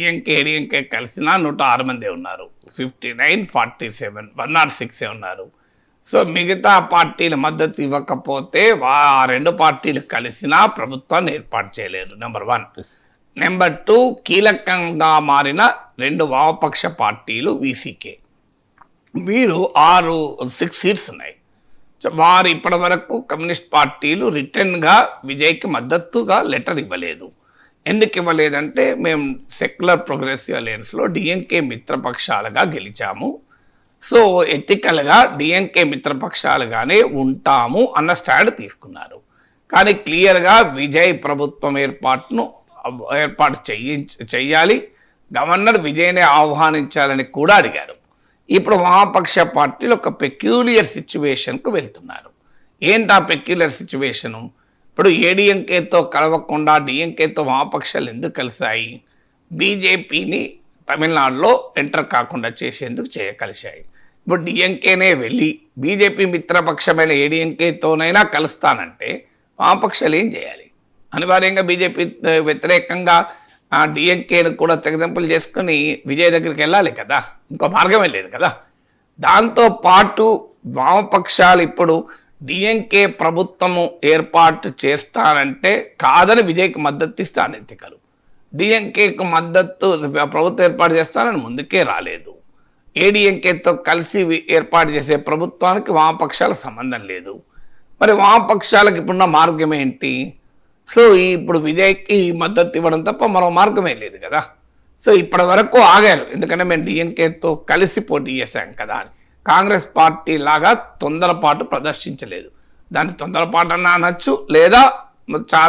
ADMK కలిసిన 106 మందే ఉన్నారు. 59, 47, 106 ఉన్నారు. సో మిగతా పార్టీల మద్దతు ఇవ్వకపోతే ఆ రెండు పార్టీలు కలిసినా ప్రభుత్వాన్ని ఏర్పాటు చేయలేరు. నెంబర్ 1. నెంబర్ 2, కీలకంగా మారిన రెండు వామపక్ష పార్టీలు వీసీకే, వీరు 6 సీట్స్ ఉన్నాయి. వారు ఇప్పటి వరకు కమ్యూనిస్ట్ పార్టీలు రిటర్న్గా విజయ్కి మద్దతుగా లెటర్ ఇవ్వలేదు. ఎందుకు ఇవ్వలేదంటే మేము సెక్యులర్ ప్రోగ్రెసివ్ అలయన్స్లో డిఎంకే మిత్రపక్షాలుగా గెలిచాము, సో ఎథికల్గా డిఎంకే మిత్రపక్షాలుగానే ఉంటాము అన్న స్టాండ్ తీసుకున్నారు. కానీ క్లియర్గా విజయ్ ప్రభుత్వం ఏర్పాటు చెయ్యాలి, గవర్నర్ విజయ్నే ఆహ్వానించాలని కూడా అడిగారు. ఇప్పుడు వామపక్ష పార్టీలు ఒక పెక్యూలియర్ సిచ్యువేషన్కు వెళ్తున్నారు. ఏంటి ఆ పెక్యూలియర్ సిచ్యువేషను? ఇప్పుడు ఏడీఎంకేతో కలవకుండా డిఎంకేతో వామపక్షాలు ఎందుకు కలిశాయి? బీజేపీని తమిళనాడులో ఎంటర్ కాకుండా చేసేందుకు కలిశాయి. ఇప్పుడు డిఎంకేనే వెళ్ళి బీజేపీ మిత్రపక్షమైన ఏడీఎంకేతోనైనా కలుస్తానంటే వామపక్షాలు ఏం చేయాలి? అనివార్యంగా బీజేపీ వ్యతిరేకంగా డిఎంకేను కూడా తెగదెంపులు చేసుకుని విజయ్ దగ్గరికి వెళ్ళాలి కదా, ఇంకో మార్గమే లేదు కదా. దాంతోపాటు వామపక్షాలు ఇప్పుడు డిఎంకే ప్రభుత్వము ఏర్పాటు చేస్తానంటే కాదని విజయ్కి మద్దతు ఇస్తాను ఎన్నికలు. డిఎంకేకు మద్దతు ప్రభుత్వం ఏర్పాటు చేస్తానని ముందుకే రాలేదు. ఏడీఎంకేతో కలిసి ఏర్పాటు చేసే ప్రభుత్వానికి వామపక్షాల సంబంధం లేదు. మరి వామపక్షాలకు ఇప్పుడున్న మార్గం ఏంటి? సో ఇప్పుడు విజయ్కి మద్దతు ఇవ్వడం తప్ప మరో మార్గమే లేదు కదా. సో ఇప్పటి వరకు ఆగారు, ఎందుకంటే మేము డిఎంకేతో కలిసి పోటీ చేశాం కదా అని. కాంగ్రెస్ పార్టీ లాగా తొందరపాటు ప్రదర్శించలేదు. దాన్ని తొందరపాటు అన్నా అనొచ్చు, లేదా చాలా